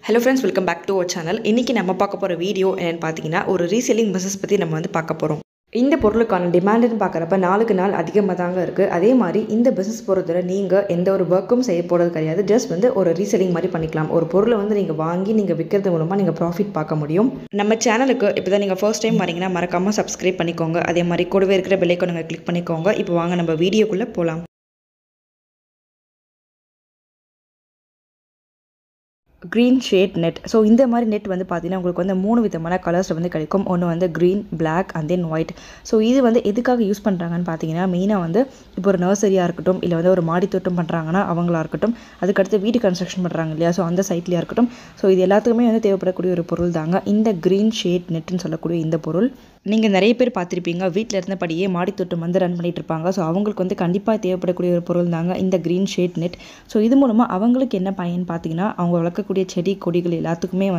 Hello friends, welcome back to our channel. இன்னைக்கு நம்ம பார்க்க போற வீடியோ என்னன்னு பாத்தீங்கன்னா ஒரு ரீசெல்லிங் பிசினஸ் பத்தி நம்ம பார்க்க போறோம். இந்த பொருளுக்கான டிமாண்ட்னு பார்க்கறப்ப நாளுக்கு நாள் அதிகமாக தாங்க இருக்கு. அதே மாதிரி இந்த பிசினஸ் பொறுத்தவரை நீங்க எந்த ஒரு வர்க்கும் செய்ய போறது கிடையாது. ஜஸ்ட் ஒரு ரீசெல்லிங் மாதிரி பண்ணிக்கலாம். ஒரு பொருளை நீங்க வாங்கி நீங்க விற்கிறது மூலமா நீங்க ப்ராஃபிட் பார்க்க முடியும். நம்ம சேனலுக்கு இப்போதான் நீங்க ஃபர்ஸ்ட் டைம் வரீங்கன்னா மறக்காம சப்ஸ்கிரைப் பண்ணிக்கோங்க. அதே மாதிரி கூடவே இருக்கிற பெல் ஐகானை கிளிக் பண்ணிக்கோங்க. இப்போ வாங்க நம்ம வீடியோக்குள்ள போலாம். Green shade net. ஸோ இந்த மாதிரி நெட் பார்த்தீங்கன்னா உங்களுக்கு 3 விதமான கலர்ஸ் கிடைக்கும். ஒன்று green, black and then white. So இது எதுக்காக யூஸ் பண்ணுறாங்கன்னு பார்த்தீங்கன்னா மெயினாக இப்போ ஒரு நர்சரியாக இருக்கட்டும், இல்லை ஒரு மாடி தோட்டம் பண்ணுறாங்கன்னா அவங்களா இருக்கட்டும், அதுக்கடுத்து வீட்டு கன்ஸ்ட்ரக்ஷன் பண்ணுறாங்க இல்லையா, ஸோ அந்த சைட்லேயே இருக்கட்டும், ஸோ இது எல்லாத்துக்குமே தேவைப்படக்கூடிய ஒரு பொருள் தாங்க இந்த க்ரீன் ஷேட் நெட்னு சொல்லக்கூடிய இந்த பொருள். நீங்கள் நிறைய பேர் பார்த்துருப்பீங்க, வீட்டில் இருந்தபடியே மாடி தோட்டம் ரன் பண்ணிட்டு இருப்பாங்க. ஸோ அவங்களுக்கு கண்டிப்பாக தேவைப்படக்கூடிய ஒரு பொருள் தாங்க இந்த க்ரீன் ஷேட் நெட். ஸோ இது மூலமாக அவங்களுக்கு என்ன பயன் பார்த்தீங்கன்னா, அவங்க வளர்க்கக்கூடிய செடி கொடிகள் எல்லாத்துக்குமே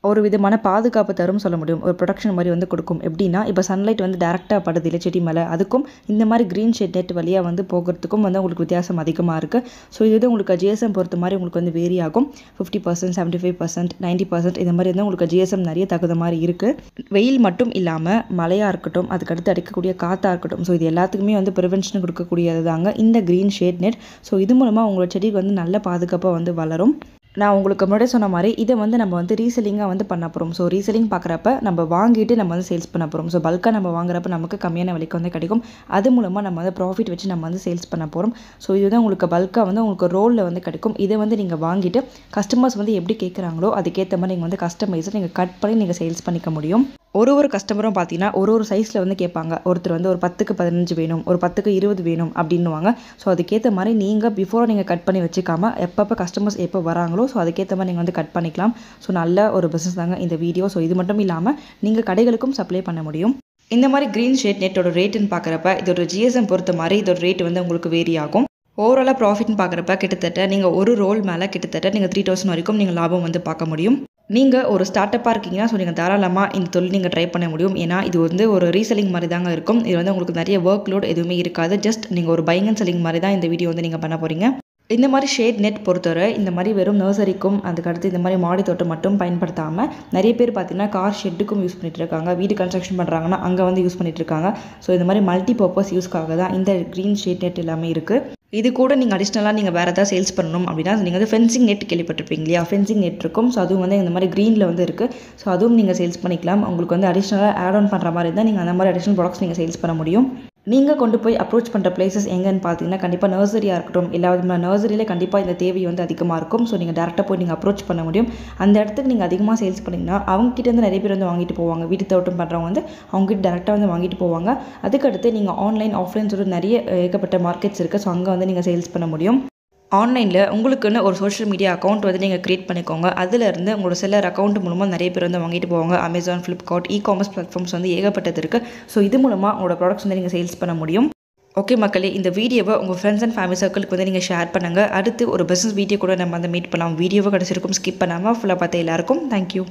ஒரு விதமான பாதுகாப்பு தரும் சொல்ல முடியும். ஒரு ப்ரொடக்ஷன் மாதிரி கொடுக்கும். எப்படின்னா இப்போ சன்லைட் டேரெக்டாக படுது இல்லை செடி மேலே, அதுக்கும் இந்த மாதிரி க்ரீன் ஷேட் நெட் வழியாக போகிறதுக்கும் உங்களுக்கு வித்தியாசம் அதிகமாக இருக்குது. ஸோ இது உங்களுக்கு ஜிஎஸ்எம் பொறுத்த மாதிரி உங்களுக்கு வேரி ஆகும். 50%, 75%, 90% இந்த மாதிரி உங்களுக்கு ஜிஎஸ்எம் நிறைய தகுந்த மாதிரி இருக்குது. வெயில் மட்டும் இல்லாமல் மழையாக இருக்கட்டும், அதுக்கடுத்து அடிக்கக்கூடிய காற்றாக இருக்கட்டும், ஸோ இது எல்லாத்துக்குமே ப்ரிவென்ஷன் கொடுக்கக்கூடியது தாங்க இந்த க்ரீன் ஷேட் நெட். ஸோ இது மூலமாக உங்களோட செடி நல்ல பாதுகாப்பாக வளரும். நான் உங்களுக்கு முன்னாடி சொன்ன மாதிரி இதை நம்ம ரீசெல்லிங்காக பண்ண போகிறோம். ஸோ ரீசெல்லிங் பார்க்குறப்ப நம்ம வாங்கிட்டு நம்ம சேல்ஸ் பண்ண போகிறோம். ஸோ பல்காக நம்ம வாங்குறப்ப நமக்கு கம்மியான விலைக்கு கிடைக்கும். அது மூலமாக நம்ம ப்ராஃபிட் வச்சு நம்ம சேல்ஸ் பண்ண போகிறோம். ஸோ இதுதான் உங்களுக்கு பல்காக உங்களுக்கு ரோலில் கிடைக்கும். இதை நீங்கள் வாங்கிட்டு கஸ்டமர்ஸ் எப்படி கேட்குறாங்களோ அதுக்கேற்ற மாதிரி நீங்கள் கஸ்டமைஸை நீங்கள் கட் பண்ணி நீங்கள் சேல்ஸ் பண்ணிக்க முடியும். ஒரு கஸ்டமரும் பார்த்தீங்கன்னா ஒரு சைஸில் கேட்பாங்க. ஒருத்தர் ஒரு 10க்கு 15 வேணும், ஒரு 10க்கு 20 வேணும் அப்படின்னுவாங்க. ஸோ அதுக்கேற்ற மாதிரி நீங்கள் பிஃபோர் நீங்கள் கட் பண்ணி வச்சுக்காமல் எப்பப்போ கஸ்டமர்ஸ் எப்போ வராங்களோ ஸோ அதுக்கேற்ற மாதிரி நீங்கள் கட் பண்ணிக்கலாம். ஸோ நல்ல ஒரு பிஸ்னஸ் தாங்க இந்த வீடியோ. ஸோ இது மட்டும் இல்லாமல் நீங்கள் கடைகளுக்கும் சப்ளை பண்ண முடியும். இந்த மாதிரி க்ரீன் ஷேட் நெட்டோட ரேட்டுன்னு பார்க்குறப்ப இதோட ஜிஎஸ்எம் பொறுத்த மாதிரி இதோட ரேட் உங்களுக்கு வேரி ஆகும். ஓவராலாக ப்ராஃபிட்னு பார்க்குறப்ப கிட்டத்தட்ட நீங்கள் ஒரு ரோல் மேலே கிட்டத்தட்ட நீங்கள் 3000 வரைக்கும் நீங்கள் லாபம் பார்க்க முடியும். நீங்கள் ஒரு ஸ்டார்ட் அப்பாக இருக்கீங்கன்னா ஸோ நீங்கள் தாராளமாக இந்த தொழில் நீங்கள் ட்ரை பண்ண முடியும். ஏன்னா இது ஒரு ரீசெல்லிங் மாதிரி தாங்க இருக்கும். இது உங்களுக்கு நிறைய ஒர்க் லோட் எதுவுமே இருக்காது. ஜஸ்ட் நீங்கள் ஒரு பையிங் அண்ட் செல்லிங் மாதிரி தான் இந்த வீடியோ நீங்கள் பண்ண போகிறீங்க. இந்த மாதிரி ஷேட் நெட் பொறுத்தவரை இந்த மாதிரி வெறும் நர்சரிக்கும் அதுக்கடுத்து இந்த மாதிரி மாடி தோட்டம் மட்டும் பயன்படுத்தாமல் நிறைய பேர் பார்த்தீங்கன்னா கார் ஷெட்டுக்கும் யூஸ் பண்ணிட்டு இருக்காங்க. வீடு கன்ஸ்ட்ரக்ஷன் பண்ணுறாங்கன்னா அங்கே யூஸ் பண்ணிட்டு இருக்காங்க. ஸோ இந்த மாதிரி மல்டி பர்பஸ் யூஸ்க்காக தான் இந்த க்ரீன் ஷேட் நெட் எல்லாமே இருக்குது. இது கூட நீங்கள் அடிஷ்னலாக நீங்கள் வேறு ஏதாவது சேல்ஸ் பண்ணணும் அப்படின்னா நீங்கள் ஃபென்சிங் நெட் கேள்விப்பட்டிருப்பீங்க இல்லையா, ஃபென்சிங் நெட் இருக்கும். ஸோ அதுவும் இந்த மாதிரி க்ரீனில் இருக்குது. ஸோ அதுவும் நீங்கள் சேல்ஸ் பண்ணிக்கலாம். உங்களுக்கு அடிஷ்னலாக ஆட் ஆன் பண்ணுற மாதிரி இருந்தால் நீங்கள் அந்த மாதிரி அடிஷ்னல் ப்ராடக்ட்ஸ் நீங்கள் சேல்ஸ் பண்ண முடியும். நீங்கள் கொண்டு போய் அப்ரோச் பண்ணுற பிளேசஸ் எங்கன்னு பார்த்தீங்கன்னா கண்டிப்பாக நர்சரியாக இருக்கட்டும். எல்லா நர்சரியில் கண்டிப்பாக இந்த தேவை அதிகமாக இருக்கும். ஸோ நீங்கள் டேரெக்டாக போய் நீங்கள் அப்ரோச் பண்ண முடியும். அந்த இடத்துக்கு நீங்கள் அதிகமாக சேல்ஸ் பண்ணிங்கன்னா அவங்ககிட்ட நிறைய பேர் வாங்கிட்டு போவாங்க. வீட்டு தோட்டம் பண்ணுறவங்க அவங்ககிட்ட டேரெக்டாக வாங்கிட்டு போவாங்க. அதுக்கடுத்து நீங்கள் ஆன்லைன் ஆஃப்லைன் சொல்லிட்டு நிறைய ஏகப்பட்ட மார்க்கெட்ஸ் இருக்குது. ஸோ அங்கே நீங்கள் சேல்ஸ் பண்ண முடியும். ஆன்லைனில் உங்களுக்குன்னு ஒரு சோஷியல் மீடியா அக்கௌண்ட் நீங்கள் க்ரியேட் பண்ணிக்கோங்க. அதிலிருந்து உங்களோட செல்லர் அக்கௌண்ட் மூலமாக நிறைய பேர் வாங்கிட்டு போவாங்க. அமேசான், ஃப்ளிப்கார்ட், இ-காமர்ஸ் பிளாட்ஃபார்ம்ஸ் ஏகப்பட்டது இருக்குது. ஸோ இது மூலமாக உங்களோட ப்ராடக்ட்ஸ் நீங்கள் சேல்ஸ் பண்ண முடியும். ஓகே மக்களே, இந்த வீடியோவை உங்கள் ஃப்ரெண்ட்ஸ் அண்ட் ஃபேமிலி சர்க்கிளுக்கு நீங்கள் ஷேர் பண்ணுங்கள். அடுத்து ஒரு பிஸ்னஸ் வீடியோ கூட நம்ம மீட் பண்ணலாம். வீடியோவை கிடச்சிருக்கும், ஸ்கிப் பண்ணாமல் ஃபுல்லாக பார்த்து எல்லாருக்கும் தேங்க்யூ.